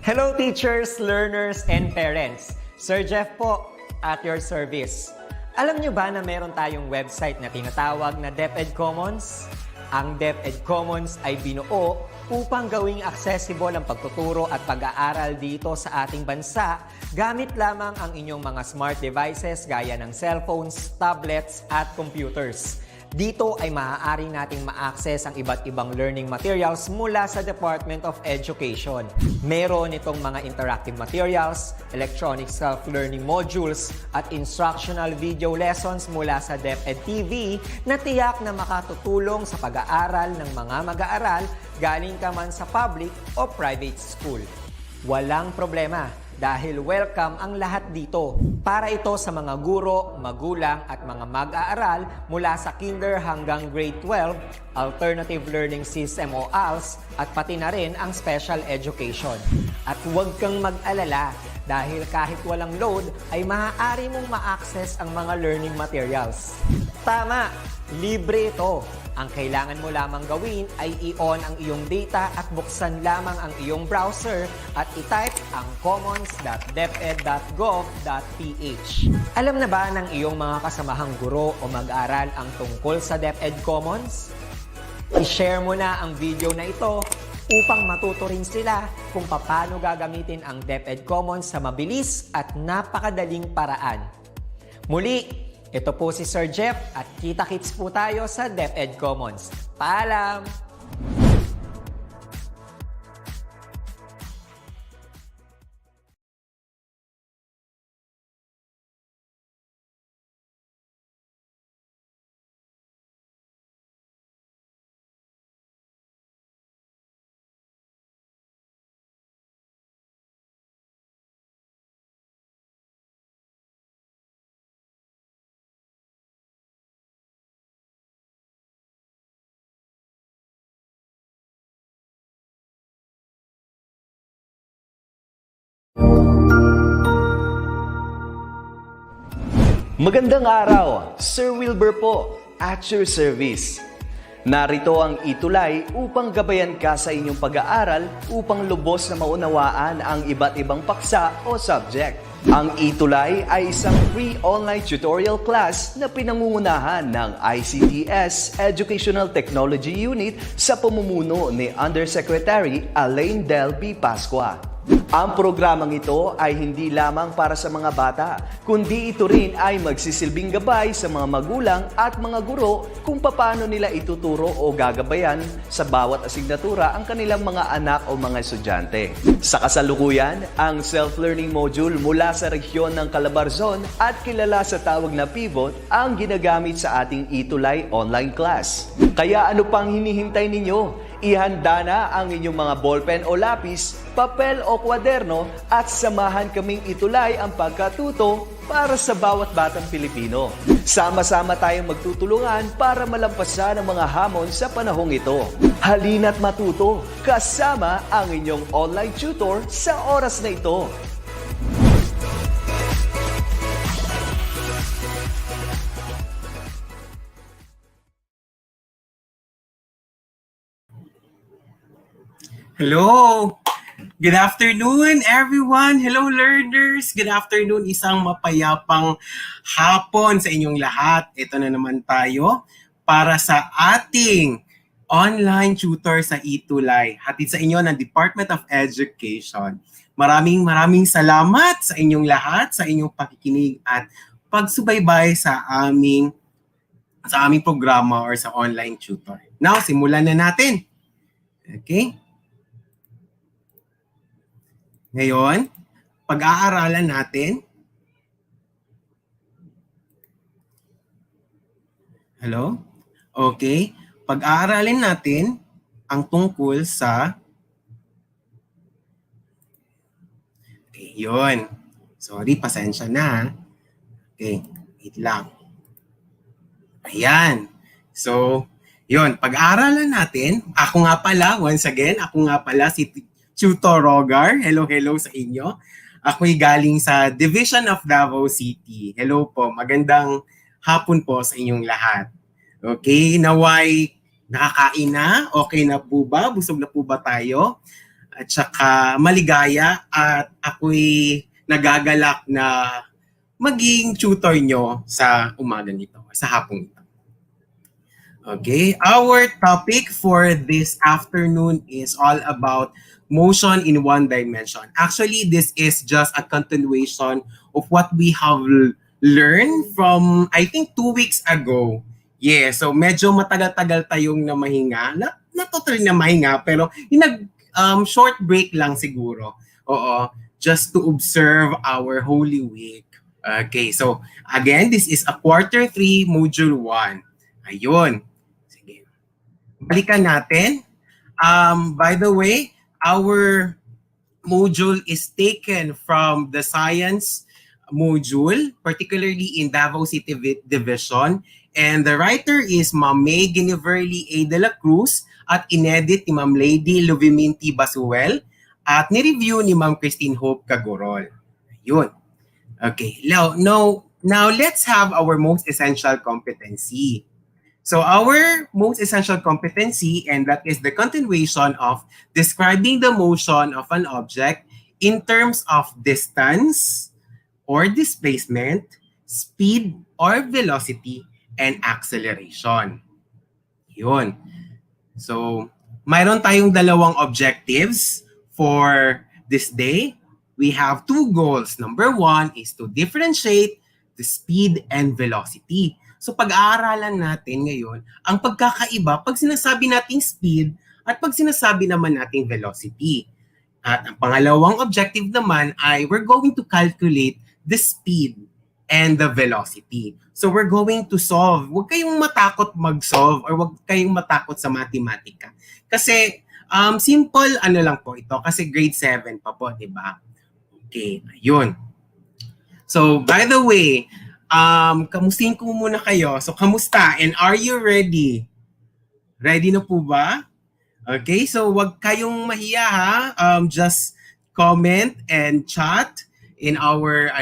Hello teachers, learners, and parents. Sir Jeff po, at your service. Alam nyo ba na meron tayong website na tinatawag na DepEd Commons? Ang DepEd Commons ay binuo upang gawing accessible ang pagtuturo at pag-aaral dito sa ating bansa gamit lamang ang inyong mga smart devices gaya ng cellphones, tablets, at computers. Dito ay maaari nating ma-access ang iba't ibang learning materials mula sa Department of Education. Meron itong mga interactive materials, electronic self-learning modules, at instructional video lessons mula sa DepEd TV na tiyak na makatutulong sa pag-aaral ng mga mag-aaral galing ka man sa public o private school. Walang problema dahil welcome ang lahat dito. Para ito sa mga guro, magulang at mga mag-aaral mula sa kinder hanggang grade 12, alternative learning system o ALS, at pati na rin ang special education. At huwag kang mag-alala dahil kahit walang load ay maaari mong ma-access ang mga learning materials. Tama! Libre ito. Ang kailangan mo lamang gawin ay i-on ang iyong data at buksan lamang ang iyong browser at i-type ang commons.deped.gov.ph. Alam na ba ng iyong mga kasamahang guro o mag-aral ang tungkol sa DepEd Commons? I-share mo na ang video na ito upang matuto rin sila kung paano gagamitin ang DepEd Commons sa mabilis at napakadaling paraan. Muli, ito po si Sir Jeff at kita-kits po tayo sa DepEd Commons. Paalam! Magandang araw, Sir Wilbur po, at your service. Narito ang ETUlay upang gabayan ka sa inyong pag-aaral upang lubos na maunawaan ang iba't ibang paksa o subject. Ang ETUlay ay isang free online tutorial class na pinangungunahan ng ICT's Educational Technology Unit sa pamumuno ni Undersecretary Elaine Del B. Pascua. Ang programang ito ay hindi lamang para sa mga bata, kundi ito rin ay magsisilbing gabay sa mga magulang at mga guro kung paano nila ituturo o gagabayan sa bawat asignatura ang kanilang mga anak o mga estudyante. Sa kasalukuyan, ang self-learning module mula sa rehiyon ng Calabarzon at kilala sa tawag na pivot ang ginagamit sa ating ETUlay online class. Kaya ano pang hinihintay ninyo? Ihanda na ang inyong mga ballpen o lapis, papel o kwaderno at samahan kaming itulay ang pagkatuto para sa bawat batang Pilipino. Sama-sama tayong magtutulungan para malampasan ang mga hamon sa panahong ito. Halina't matuto kasama ang inyong online tutor sa oras na ito. Hello! Good afternoon, everyone! Hello, learners! Good afternoon! Isang mapayapang hapon sa inyong lahat. Ito na naman tayo para sa ating online tutor sa ETUlay. Hatid sa inyo ng Department of Education. Maraming salamat sa inyong lahat, sa inyong pakikinig at pagsubaybay sa aming programa or sa online tutor. Now, simulan na natin. Okay? Ngayon, pag-aaralan natin. Hello? Okay. Pag-aaralin natin ang tungkol sa... Okay, yun. Sorry, pasensya na. Okay, wait lang. Ayan. So, yun. Pag-aaralan natin, ako nga pala, once again, ako nga pala si Tutor Rogar. Hello sa inyo. Ako'y galing sa Division of Davao City. Hello po, magandang hapon po sa inyong lahat. Okay, naway nakakain na? Okay na po ba? Busog na po ba tayo? at saka maligaya at ako'y nagagalak na maging tutor nyo sa umaga nito, sa hapong ito. Okay, our topic for this afternoon is all about motion in one dimension. Actually, this is just a continuation of what we have learned from, I think, 2 weeks ago. Yeah, so medyo matagal-tagal tayong namahinga. Not totally namahinga, pero yung short break lang siguro. Oo, just to observe our Holy Week. Okay, so again, this is a quarter 3, module 1. Ayun. Sige. Balikan natin. By the way, our module is taken from the science module, particularly in Davao City Division. And the writer is Ma'am May Giniverly A. De La Cruz at inedit ni Ma'am Lady Luviminti Basuel at ni-review ni Ma'am Christine Hope Cagorol. Ayun. Okay, now let's have our most essential competency. So our most essential competency, and that is the continuation of describing the motion of an object in terms of distance or displacement, speed or velocity, and acceleration. Yun. So, mayroon tayong dalawang objectives for this day. We have 2 goals. Number 1 is to differentiate the speed and velocity. So pag-aaralan natin ngayon, ang pagkakaiba pag sinasabi nating speed at pag sinasabi naman nating velocity. At ang pangalawang objective naman ay we're going to calculate the speed and the velocity. So we're going to solve. Huwag kayong matakot mag-solve or huwag kayong matakot sa matematika. Kasi simple lang po ito kasi grade 7 pa po, di ba? Okay, ayun. So by the way, kamustahin ko muna kayo. So, kamusta? And are you ready? Ready na po ba? Okay, so wag kayong mahiya ha. Just comment and chat in our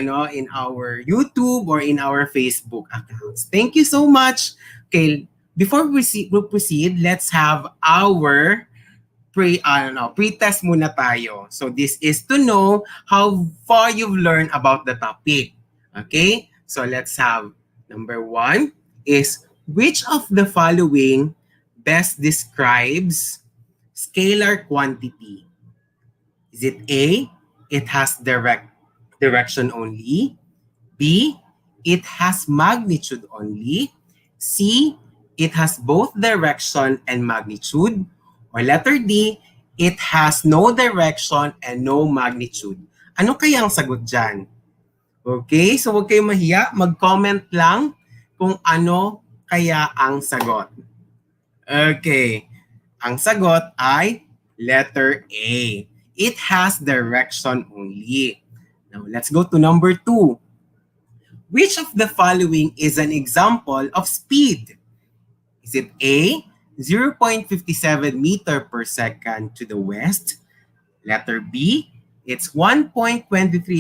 YouTube or in our Facebook accounts. Thank you so much. Okay, before we proceed, let's have our pre-test muna tayo. So this is to know how far you've learned about the topic. Okay? So let's have number 1 is which of the following best describes scalar quantity? Is it A, it has direction only, B, it has magnitude only, C, it has both direction and magnitude, or letter D, it has no direction and no magnitude? Ano kaya ang sagot dyan? Okay, so huwag kayong mahiya. Mag-comment lang kung ano kaya ang sagot. Okay, ang sagot ay letter A. It has direction only. Now, let's go to number 2. Which of the following is an example of speed? Is it A, 0.57 meter per second to the west? Letter B, it's 1.23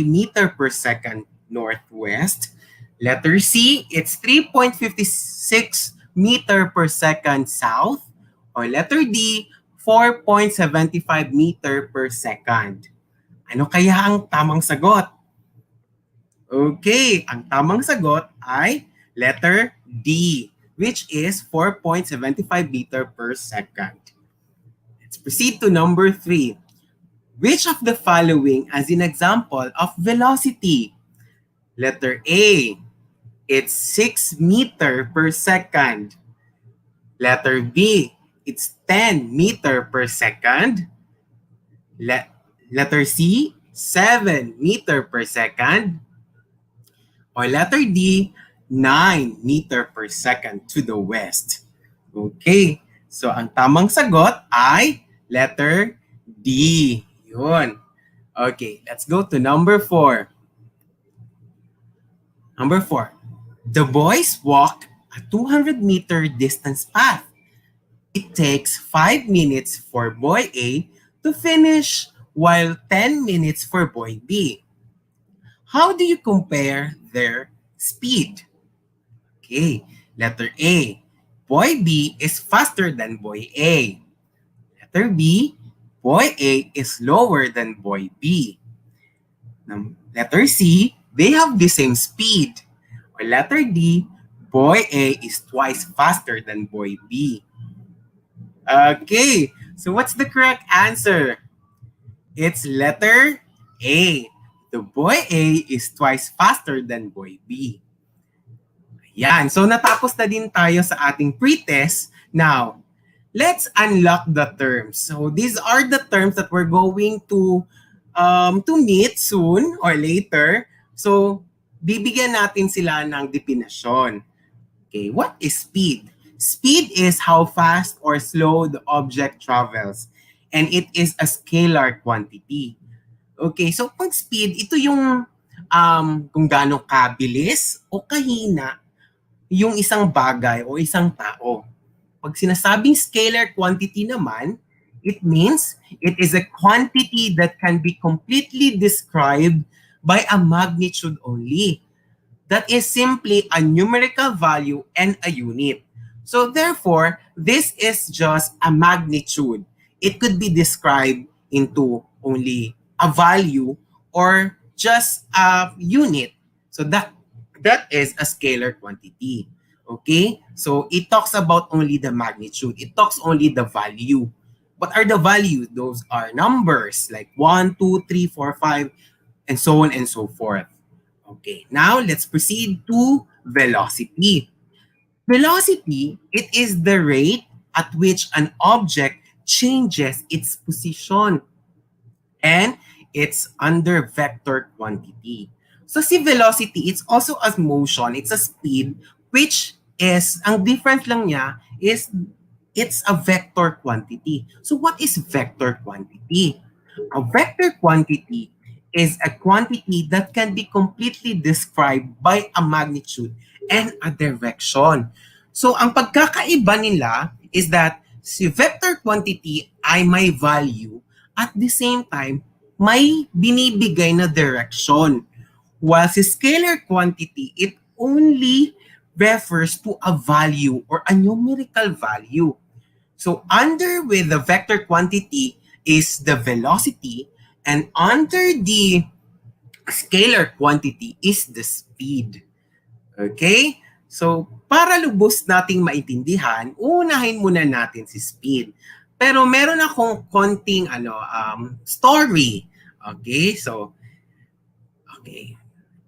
meter per second northwest. Letter C, it's 3.56 meter per second south. Or letter D, 4.75 meter per second. Ano kaya ang tamang sagot? Okay, ang tamang sagot ay letter D, which is 4.75 meter per second. Let's proceed to number 3. Which of the following as an example of velocity? Letter A, it's 6 meter per second. Letter B, it's 10 meter per second. Letter C, 7 meter per second. Or letter D, 9 meter per second to the west. Okay, so ang tamang sagot ay letter D. Yun. Okay, let's go to number 4. Number 4. The boys walked a 200-meter distance path. It takes 5 minutes for boy A to finish while 10 minutes for boy B. How do you compare their speed? Okay, letter A. Boy B is faster than boy A. Letter B. boy A is lower than boy B. Letter C, they have the same speed. Or letter D, boy A is twice faster than boy B. Okay, so what's the correct answer? It's letter A. The boy A is twice faster than boy B. Yan, so natapos na din tayo sa ating pre-test. Now, let's unlock the terms. So these are the terms that we're going to meet soon or later. So bibigyan natin sila ng definasyon. Okay, what is speed? Speed is how fast or slow the object travels. And it is a scalar quantity. Okay, so pag speed, ito yung kung gaano kabilis o kahina yung isang bagay o isang tao. Pag sinasabing scalar quantity naman, it means it is a quantity that can be completely described by a magnitude only. That is simply a numerical value and a unit. So therefore, this is just a magnitude. It could be described into only a value or just a unit. So that is a scalar quantity. Okay? So it talks about only the magnitude. It talks only the value. What are the values? Those are numbers like 1, 2, 3, 4, 5, and so on and so forth. Okay, now let's proceed to velocity. Velocity, it is the rate at which an object changes its position. And it's under vector quantity. So si velocity, it's also a motion, it's a speed, which is, ang difference lang niya is it's a vector quantity. So what is vector quantity? A vector quantity is a quantity that can be completely described by a magnitude and a direction. So ang pagkakaiba nila is that si vector quantity ay may value at the same time may binibigay na direction. While si scalar quantity, it only refers to a value or a numerical value. So under with the vector quantity is the velocity, and under the scalar quantity is the speed. Okay? So para lubos nating maintindihan, unahin muna natin si speed. Pero meron akong konting story. Okay? So okay.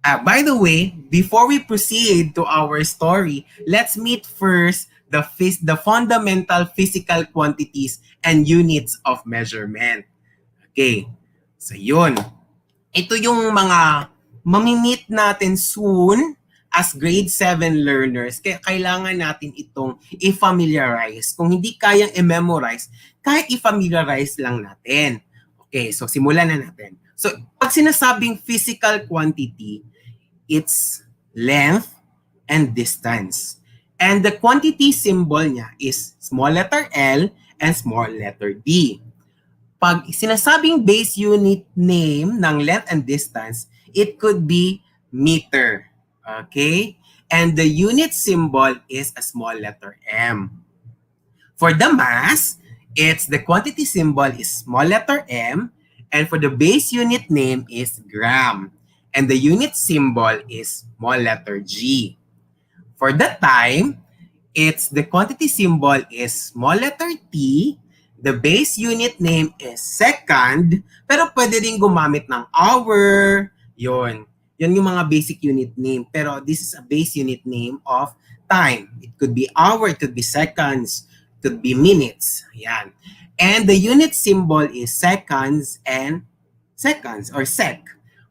By the way, before we proceed to our story, let's meet first the fundamental physical quantities and units of measurement. Okay. So yun. Ito yung mga mamimit natin soon as grade 7 learners. Kaya kailangan natin itong i-familiarize. Kung hindi kayang i-memorize, kahit i-familiarize lang natin. Okay, so simulan na natin. So pag sinasabing physical quantity, it's length and distance. And the quantity symbol niya is small letter L and small letter D. Pag sinasabing base unit name ng length and distance, it could be meter. Okay? And the unit symbol is a small letter M. For the mass, it's the quantity symbol is small letter M, and for the base unit name is gram. And the unit symbol is small letter G. For the time, it's the quantity symbol is small letter T, the base unit name is second, pero pwede rin gumamit ng hour, yun. Yun yung mga basic unit name, pero this is a base unit name of time. It could be hour, it could be seconds, it could be minutes, yan. And the unit symbol is seconds and seconds or sec.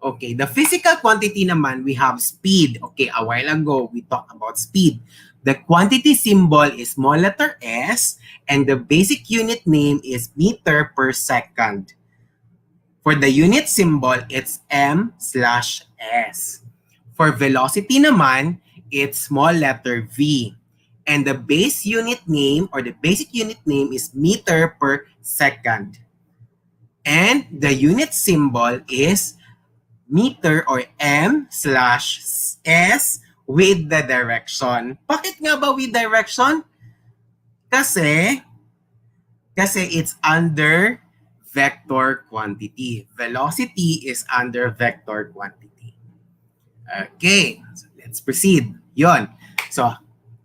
Okay, the physical quantity naman, we have speed. Okay, a while ago, we talked about speed. The quantity symbol is small letter S, and the basic unit name is meter per second. For the unit symbol, it's M/S. For velocity naman, it's small letter V. And the base unit name or the basic unit name is meter per second. And the unit symbol is meter or M/S with the direction. Bakit nga ba with direction? Kasi it's under vector quantity. Velocity is under vector quantity. Okay, so let's proceed. Yon. So,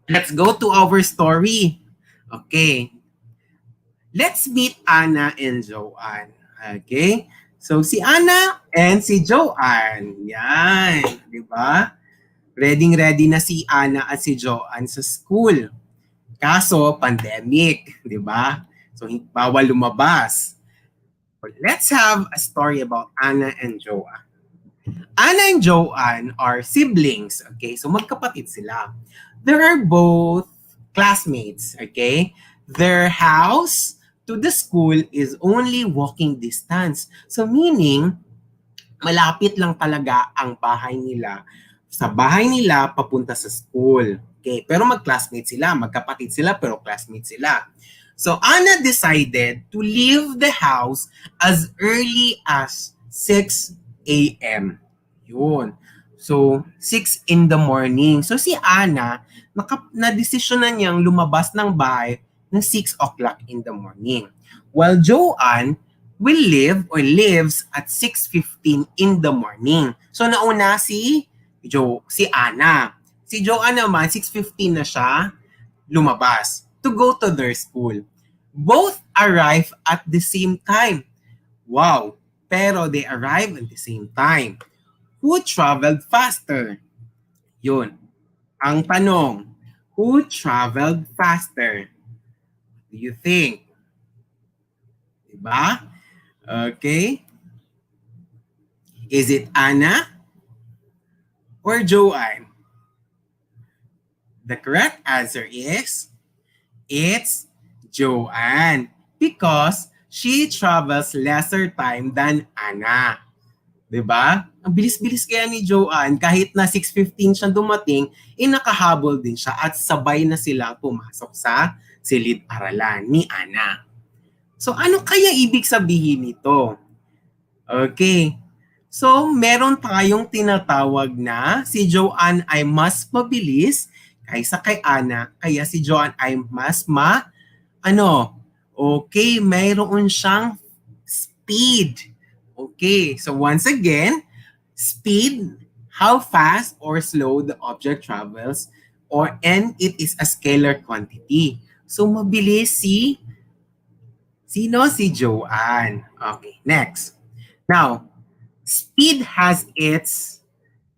let's go to our story. Okay. Let's meet Anna and Joanne. Okay? So, si Anna and si Joanne. Yan. Di ba? Ready na si Anna at si Joanne sa school. Kaso, pandemic. Di ba? So, bawal lumabas. Let's have a story about Anna and Joanne. Anna and Joanne are siblings. Okay? So, magkapatid sila. They are both classmates. Okay? Their house to the school is only walking distance. So meaning, malapit lang talaga ang bahay nila. Sa bahay nila, papunta sa school. Okay, pero mag-classmates sila, magkapatid sila, pero classmates sila. So Anna decided to leave the house as early as 6 a.m. Yun. So, 6 in the morning. So si Anna, na-desisyon na niyang lumabas ng bahay ng 6 o'clock in the morning. While Joanne will lives at 6:15 in the morning. So nauna si Anna. Si Joanne naman, 6:15 na siya lumabas to go to their school. Both arrive at the same time. Wow! Pero they arrive at the same time. Who traveled faster? Yun. Ang tanong, who traveled faster? Do you think? Diba? Okay. Is it Anna or Joanne? The correct answer is it's Joanne because she travels lesser time than Anna. Diba? Ang bilis-bilis kaya ni Joanne, kahit na 6:15 siya dumating, nakahabol din siya at sabay na sila pumasok sa silid-aralan ni Anna. So, ano kaya ibig sabihin nito? Okay. So, meron tayong tinatawag na si Joanne ay mas mabilis kaysa kay Anna, kaya si Joanne ay mas mayroon siyang speed. Okay. So, once again, speed, how fast or slow the object travels, and it is a scalar quantity. So, mabilis si Joanne. Okay, next. Now, speed has its,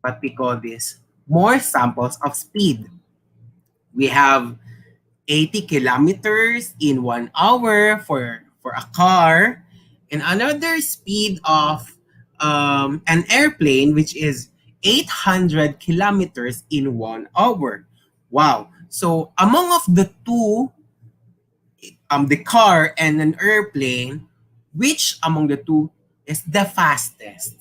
what we call this, more samples of speed. We have 80 kilometers in 1 hour for a car, and another speed of an airplane, which is 800 kilometers in 1 hour. Wow. So, among of the two, the car and an airplane, which among the two is the fastest?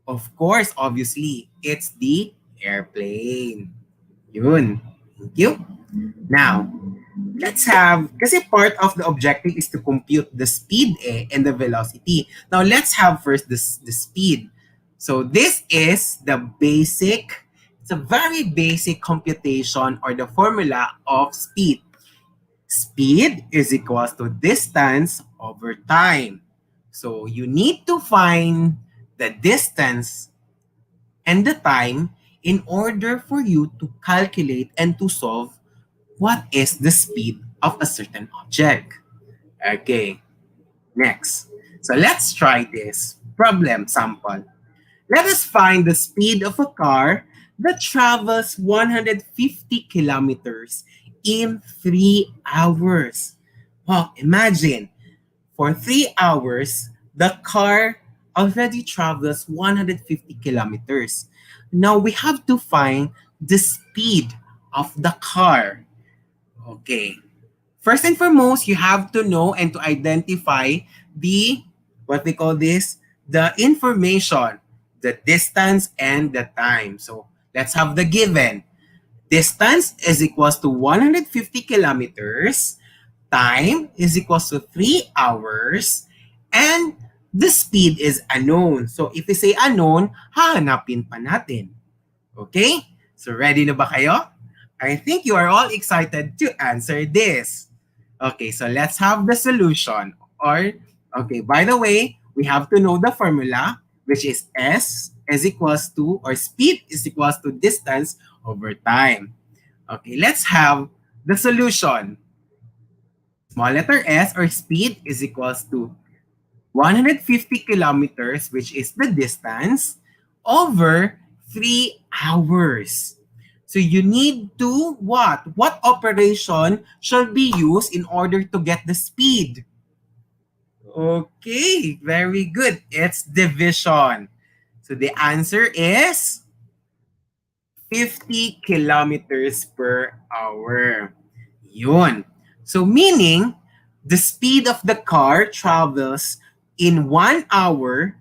Of course, obviously, it's the airplane. Yun. Thank you. Now, let's have, kasi part of the objective is to compute the speed and the velocity. Now, let's have first the speed. So, this is the basic, it's a very basic computation or the formula of speed. Speed is equals to distance over time. So you need to find the distance and the time in order for you to calculate and to solve what is the speed of a certain object. Okay, next. So let's try this problem sample. Let us find the speed of a car that travels 150 kilometers in 3 hours. Well, imagine, for 3 hours, the car already travels 150 kilometers. Now, we have to find the speed of the car. Okay. First and foremost, you have to know and to identify the, what we call this, the information, the distance and the time. So, let's have the given. Distance is equals to 150 kilometers. Time is equals to 3 hours. And the speed is unknown. So if we say unknown, hahanapin pa natin. Okay? So ready na ba kayo? I think you are all excited to answer this. Okay, so let's have the solution or Okay, by the way, we have to know the formula, which is S is equals to, or speed is equals to distance over time. Okay, let's have the solution. Small letter S, or speed, is equals to 150 kilometers, which is the distance, over 3 hours. So you need to what? What operation should be used in order to get the speed? Okay, very good. It's division. So the answer is 50 kilometers per hour. Yun. So meaning, the speed of the car travels in 1 hour,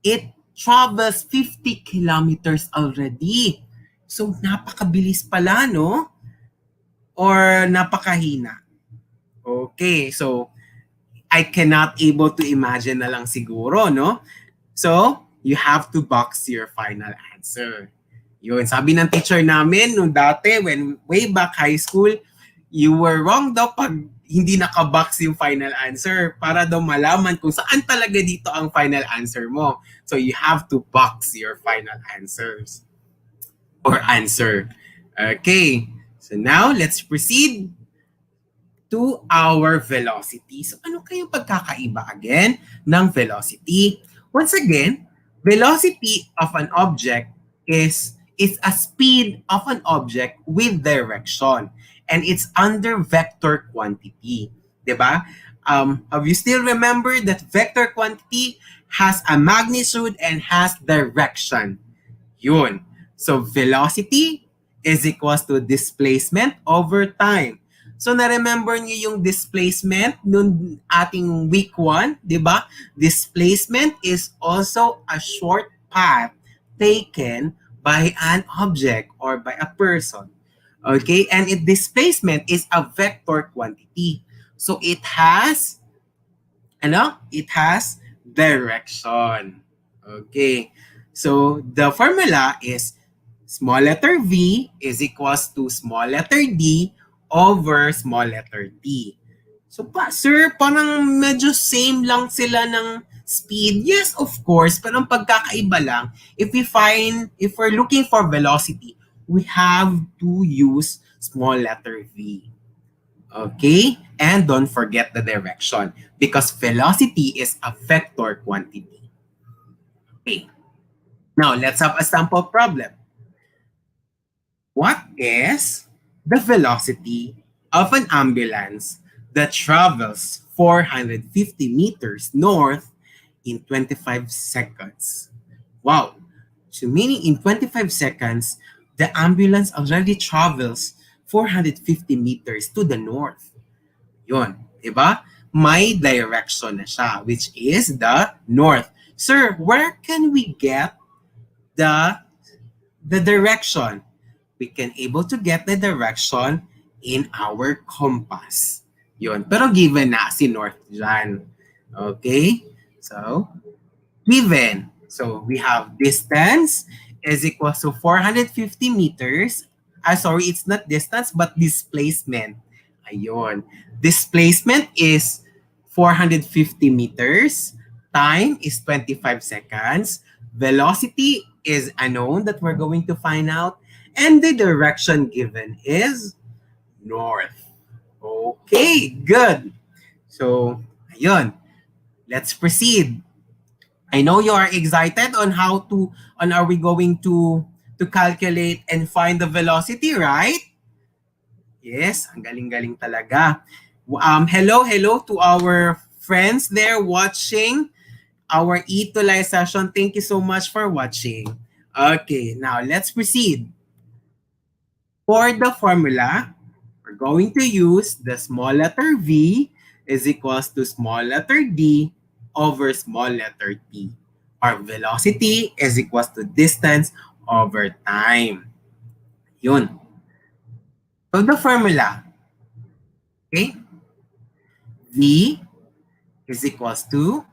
it travels 50 kilometers already. So napakabilis pala, no? Or napakahina? Okay, so I cannot able to imagine na lang siguro, no? So, you have to box your final answer. Yun, sabi ng teacher namin nung dati, when way back high school, you were wrong daw pag hindi nakabox yung final answer para daw malaman kung saan talaga dito ang final answer mo. So, you have to box your final answers or answer. Okay, so now let's proceed to our velocity. So ano kayong pagkakaiba again ng velocity? Once again, velocity of an object is a speed of an object with direction, and it's under vector quantity. Diba? Have you still remember that vector quantity has a magnitude and has direction? Yun. So velocity is equals to displacement over time. So na-remember niyo yung displacement nung ating week 1, di ba? Displacement is also a short path taken by an object or by a person. Okay? And displacement is a vector quantity. So it has direction. Okay. So the formula is small letter V is equals to small letter D over small letter t. So, sir, parang medyo same lang sila ng speed. Yes, of course, pero ang pagkakaiba lang, if we're looking for velocity, we have to use small letter V. Okay? And don't forget the direction because velocity is a vector quantity. Okay. Now, let's have a sample problem. What is the velocity of an ambulance that travels 450 meters north in 25 seconds? Wow. So meaning in 25 seconds, the ambulance already travels 450 meters to the north. Yun. Diba? May direction na siya, which is the north. Sir, where can we get the direction? We can able to get the direction in our compass. Yun. Pero given na si north dyan. Okay? So, given. So, we have distance is equal to 450 meters. Sorry, it's not distance, but displacement. Ayun. Displacement is 450 meters. Time is 25 seconds. Velocity is unknown that we're going to find out. And the direction given is north. Okay, good. So, ayun. Let's proceed. I know you are excited on are we going to calculate and find the velocity, right? Yes, ang galing-galing talaga. Hello to our friends there watching our ETUlay session. Thank you so much for watching. Okay, now let's proceed. For the formula, we're going to use the small letter V is equals to small letter D over small letter t. Our velocity is equals to distance over time. Yun. So the formula, okay? V is equals to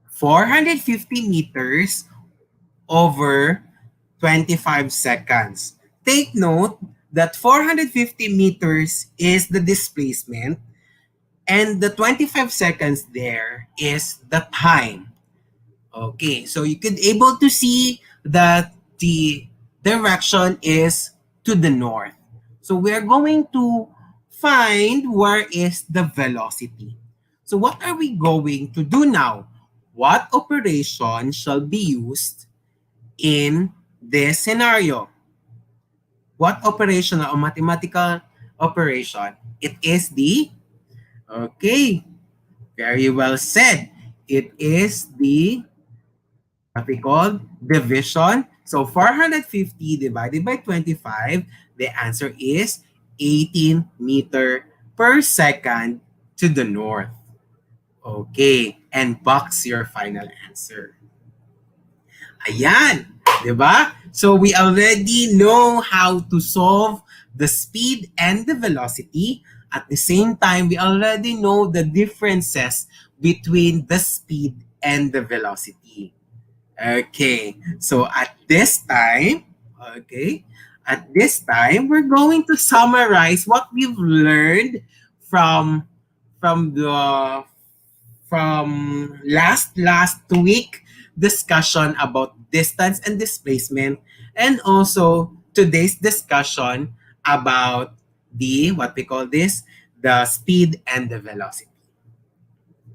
450 meters over 25 seconds. Take note that 450 meters is the displacement And the 25 seconds there is the time. Okay, so you could able to see that the direction is to the north. So we're going to find where is the velocity. So what are we going to do now? What operation shall be used in this scenario? What operation or mathematical operation? It is the, okay, very well said. It is the, what we call, division. So 450 divided by 25, the answer is 18 meter per second to the north. Okay, and box your final answer. Ayan, di ba? So we already know how to solve the speed and the velocity. At the same time, we already know the differences between the speed and the velocity. Okay, so at this time, we're going to summarize what we've learned from from the last week discussion about distance and displacement, and also today's discussion about the, what we call this, the speed and the velocity.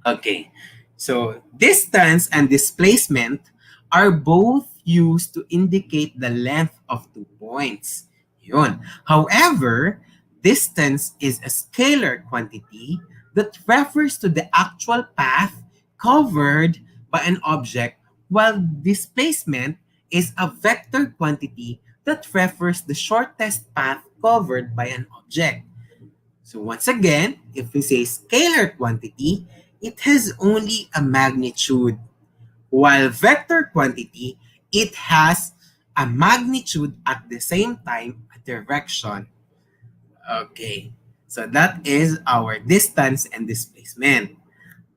Okay, so distance and displacement are both used to indicate the length of 2 points. Yun. However, distance is a scalar quantity that refers to the actual path covered by an object, while displacement is a vector quantity that refers the shortest path covered by an object. So once again, if we say scalar quantity, it has only a magnitude, while vector quantity, it has a magnitude at the same time a direction. Okay, so that is our distance and displacement.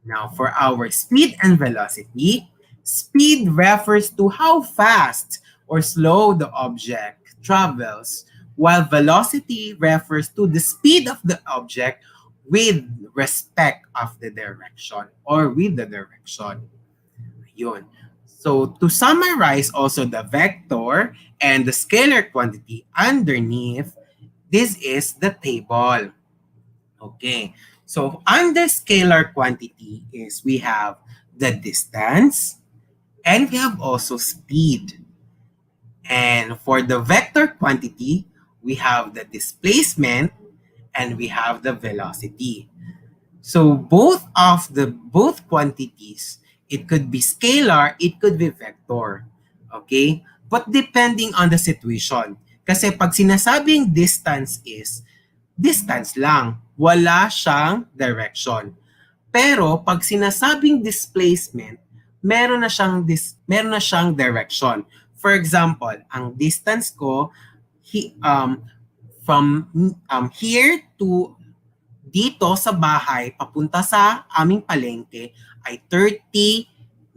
Now for our speed and velocity, speed refers to how fast or slow the object travels, while velocity refers to the speed of the object with respect of the direction or with the direction. Yun. So to summarize also the vector and the scalar quantity underneath, this is the table. Okay. So under scalar quantity is we have the distance and we have also speed. And for the vector quantity, we have the displacement and we have the velocity. So both quantities, it could be scalar, it could be vector. Okay? But depending on the situation. Kasi pag sinasabing distance is, distance lang. Wala siyang direction. Pero pag sinasabing displacement, meron na siyang direction. For example, ang distance ko from here to dito sa bahay papunta sa aming palengke ay 30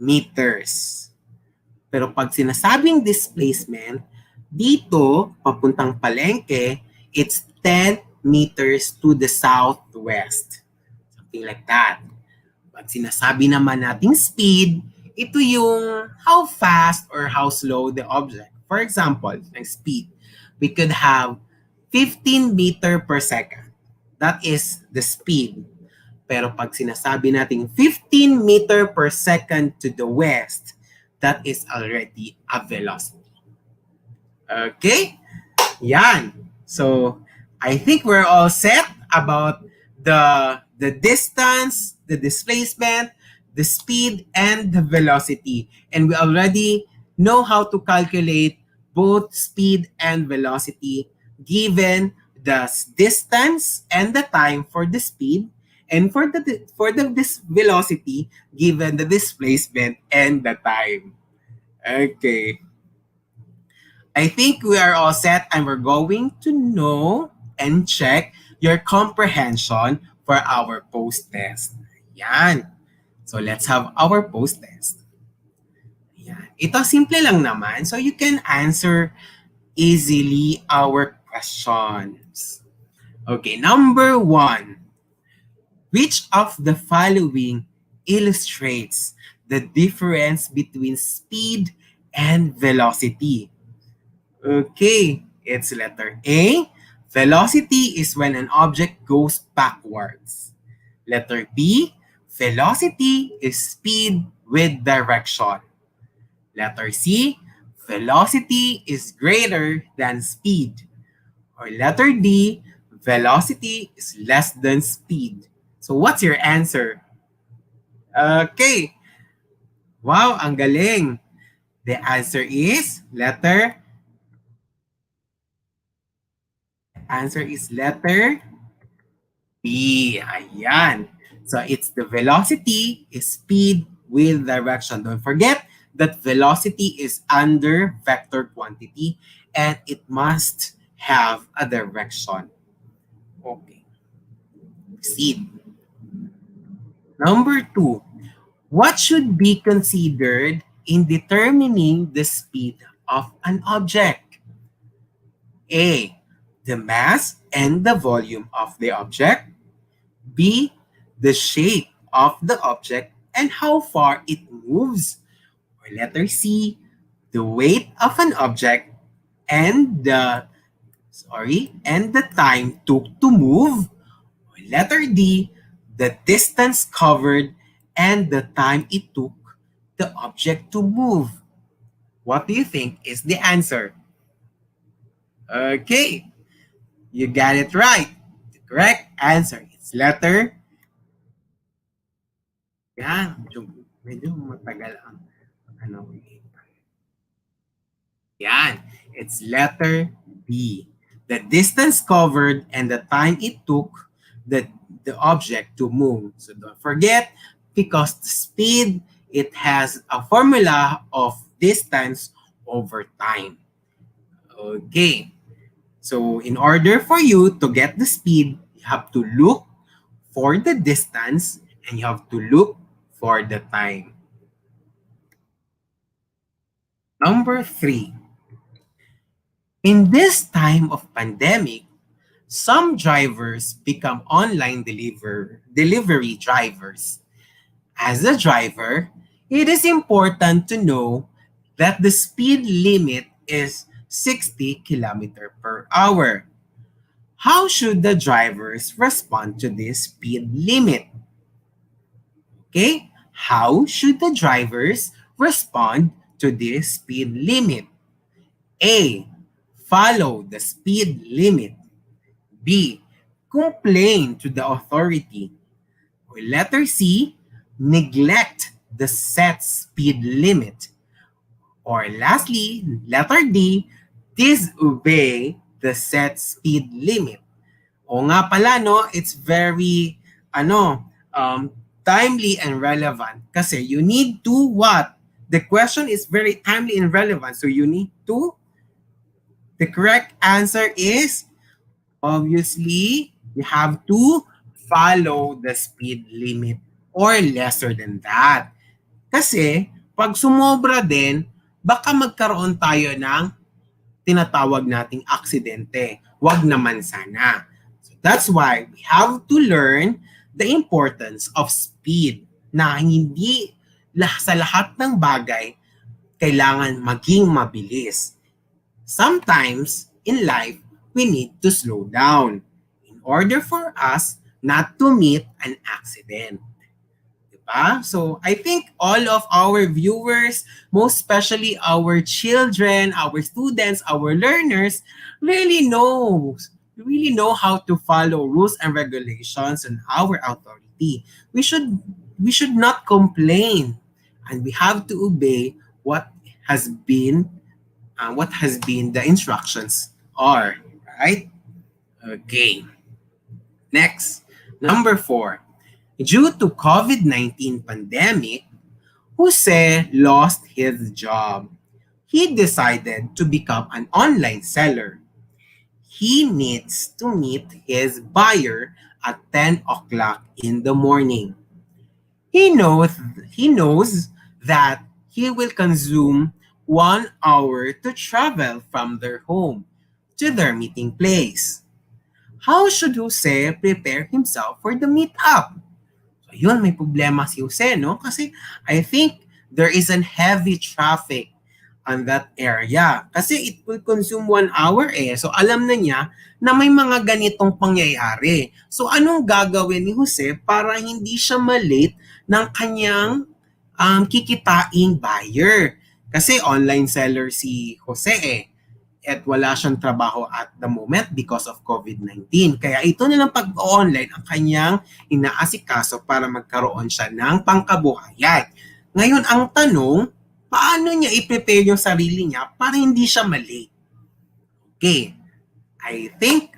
meters. Pero pag sinasabing displacement, dito papuntang palengke, it's 10 meters to the southwest. Something like that. Pag sinasabi naman nating speed, ito yung how fast or how slow the object. For example, ng speed, we could have 15 meter per second. That is the speed. Pero pag sinasabi nating 15 meter per second to the west, that is already a velocity. Okay? Yan. So, I think we're all set about the distance, the displacement, the speed, and the velocity. And we already know how to calculate both speed and velocity given the distance and the time for the speed, and for the velocity given the displacement and the time. Okay. I think we are all set and we're going to know and check your comprehension for our post-test. Yan. So let's have our post-test. Yan. Ito simple lang naman, so you can answer easily our questions. Okay, number 1. Which of the following illustrates the difference between speed and velocity? Okay, it's letter A. Velocity is when an object goes backwards. Letter B. Velocity is speed with direction. Letter C. Velocity is greater than speed. Or letter D. Velocity is less than speed. So what's your answer? Okay. Wow, ang galing. The answer is letter B. Ayan. So it's the velocity is speed with direction. Don't forget that velocity is under vector quantity and it must have a direction. Okay. Proceed. Number 2. What should be considered in determining the speed of an object? A. The mass and the volume of the object. B. The shape of the object and how far it moves. Or letter C. The weight of an object and the time took to move. Or letter D. The distance covered and the time it took the object to move. What do you think is the answer? Okay, you got it right. The correct answer is letter. Yan, medyo matagal ang ano. Yan, it's letter B. The distance covered and the time it took the object to move. So don't forget, because the speed, it has a formula of distance over time. Okay. So in order for you to get the speed, you have to look for the distance and you have to look for the time. Number 3. In this time of pandemic, some drivers become online delivery drivers. As a driver, it is important to know that the speed limit is 60 km per hour. How should the drivers respond to this speed limit? Okay, how should the drivers respond to this speed limit? A. Follow the speed limit. B. Complain to the authority. Or letter C. Neglect the set speed limit. Or lastly, letter D. Disobey the set speed limit. O nga pala, no, it's very, timely and relevant. Kasi you need to what? The question is very timely and relevant. So you need to, the correct answer is, obviously, you have to follow the speed limit or lesser than that. Kasi, pag sumobra din, baka magkaroon tayo ng tinatawag nating aksidente. Wag naman sana. So that's why we have to learn the importance of speed na hindi sa lahat ng bagay kailangan maging mabilis. Sometimes in life, we need to slow down in order for us not to meet an accident. Diba? So I think all of our viewers, most especially our children, our students, our learners, really know how to follow rules and regulations and our authority. We should not complain, and we have to obey what has been the instructions are, right? Okay. Next, number 4. Due to COVID-19 pandemic, Jose lost his job. He decided to become an online seller. He needs to meet his buyer at 10 o'clock in the morning. He knows that he will consume 1 hour to travel from their home to their meeting place. how should Jose prepare himself for the meetup? So yun, may problema si Jose, no? Kasi I think there is an heavy traffic on that area. Kasi it will consume 1 hour eh. So alam na niya na may mga ganitong pangyayari. So anong gagawin ni Jose para hindi siya malate ng kanyang kikitain buyer? Kasi online seller si Jose eh. At wala siyang trabaho at the moment because of COVID-19. Kaya ito na lang pag-online ang kanyang inaasikaso para magkaroon siya ng pangkabuhayan. Ngayon, ang tanong, paano niya i-prepare yung sarili niya para hindi siya malate? Okay, I think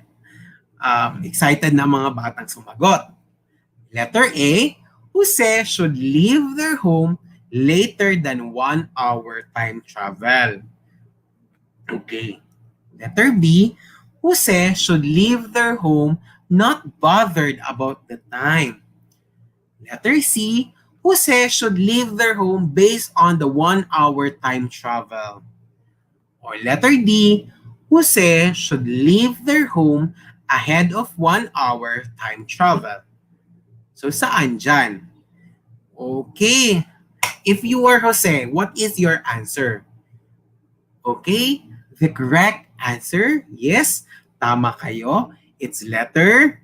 excited na mga batang sumagot. Letter A, Jose should leave their home later than 1 hour time travel. Okay. Letter B, Jose should leave their home not bothered about the time. Letter C, Jose should leave their home based on the 1 hour time travel. Or letter D, Jose should leave their home ahead of 1 hour time travel. So saan dyan? Okay. If you are Jose, what is your answer? Okay. The correct answer, yes, tama kayo. It's letter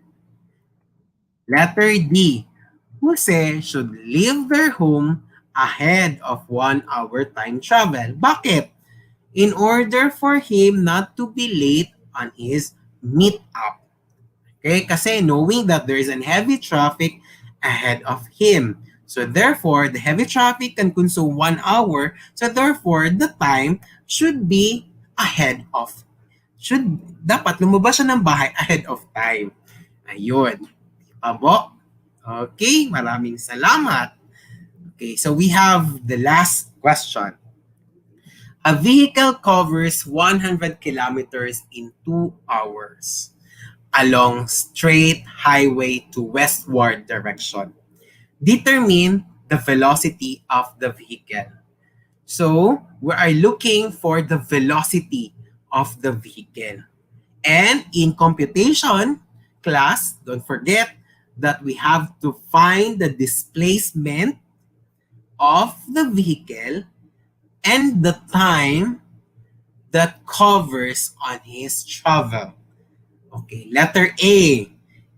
D. Jose should leave their home ahead of 1 hour time travel. Bakit? In order for him not to be late on his meetup. Okay, kasi knowing that there is an heavy traffic ahead of him. So therefore, the heavy traffic can consume 1 hour. So therefore, the time should be ahead of. Dapat lumabas siya ng bahay ahead of time. Ayun. Abo. Okay, maraming salamat. Okay, so we have the last question. A vehicle covers 100 kilometers in 2 hours along straight highway to westward direction. Determine the velocity of the vehicle. So, we are looking for the velocity of the vehicle. And in computation class, don't forget that we have to find the displacement of the vehicle and the time that covers on his travel. Okay, letter A,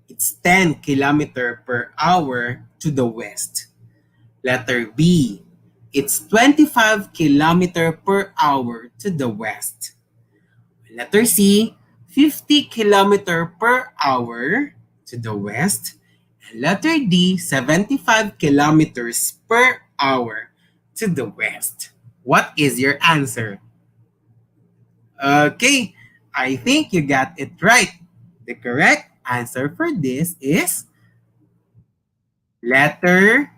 it's 10 kilometers per hour to the west. Letter B, it's 25 kilometers per hour to the west. Letter C, 50 kilometers per hour to the west. And letter D, 75 kilometers per hour to the west. What is your answer? Okay, I think you got it right. The correct answer for this is letter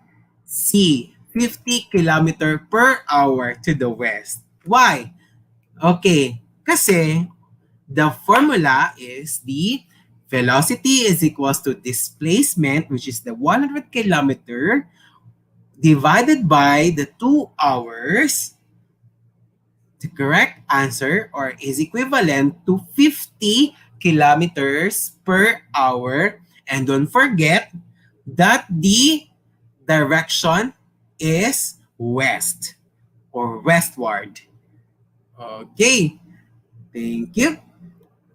C, 50 kilometers per hour to the west. Why? Okay, kasi the formula is the velocity is equals to displacement, which is the 100 kilometer divided by the 2 hours. The correct answer or is equivalent to 50 kilometers per hour. And don't forget that the direction is west or westward. Okay. Thank you.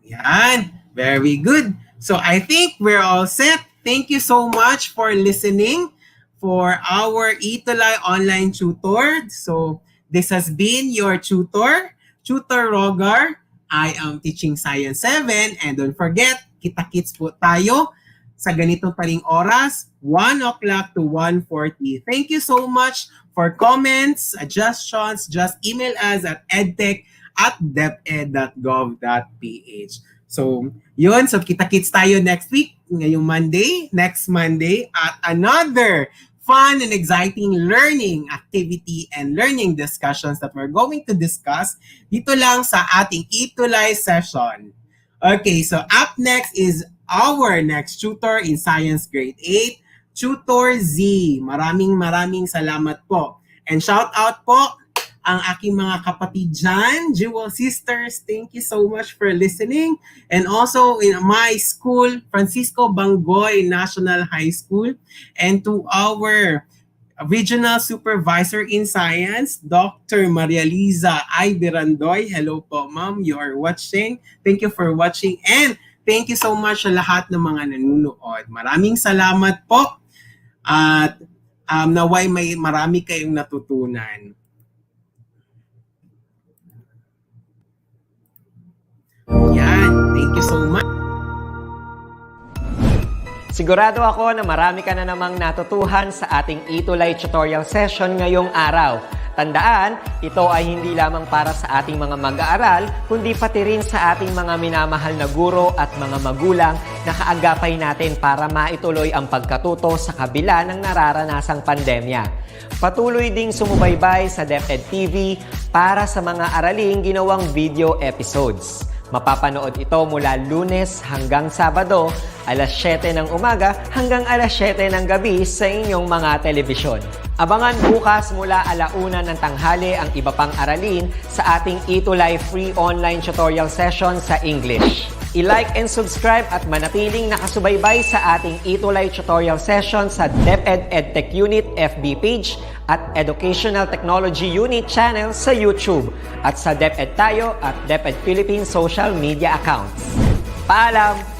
Yan. Very good. So I think we're all set. Thank you so much for listening for our ETUlay online tutor. So this has been your tutor, Tutor Rogar. I am teaching Science 7 and don't forget, kita-kits po tayo sa ganito pa ring oras, 1 o'clock to 1:40. Thank you so much for comments, suggestions. Just email us at edtech@deped.gov.ph. So, yun. So, kita-kits tayo next week, ngayong Monday, next Monday, at another fun and exciting learning activity and learning discussions that we're going to discuss dito lang sa ating ETUlay session. Okay, so up next is our next tutor in Science Grade 8, Tutor Z. Maraming salamat po. And shout out po ang aking mga kapatid dyan, Jewel Sisters. Thank you so much for listening. And also in my school, Francisco Bangoy National High School. And to our Regional Supervisor in Science, Dr. Maria Liza Ayberandoy. Hello po, ma'am. You are watching. Thank you for watching. And thank you so much sa lahat ng mga nanonood. Maraming salamat po. At naway may marami kayong natutunan. Yan. Thank you so much. Sigurado ako na marami ka na namang natutuhan sa ating ETUlay tutorial session ngayong araw. Tandaan, ito ay hindi lamang para sa ating mga mag-aaral, kundi pati rin sa ating mga minamahal na guro at mga magulang na kaagapay natin para maituloy ang pagkatuto sa kabila ng nararanasang pandemya. Patuloy ding sumubaybay sa DepEd TV para sa mga araling ginawang video episodes. Mapapanood ito mula Lunes hanggang Sabado, alas 7 ng umaga hanggang alas 7 ng gabi sa inyong mga telebisyon. Abangan bukas mula 1:00 ng tanghali ang iba pang aralin sa ating ETUlay free online tutorial session sa English. I-like and subscribe at manatiling nakasubaybay sa ating ETUlay tutorial session sa DepEd Edtech Unit FB page at Educational Technology Unit channel sa YouTube at sa DepEd Tayo at DepEd Philippines social media accounts. Paalam!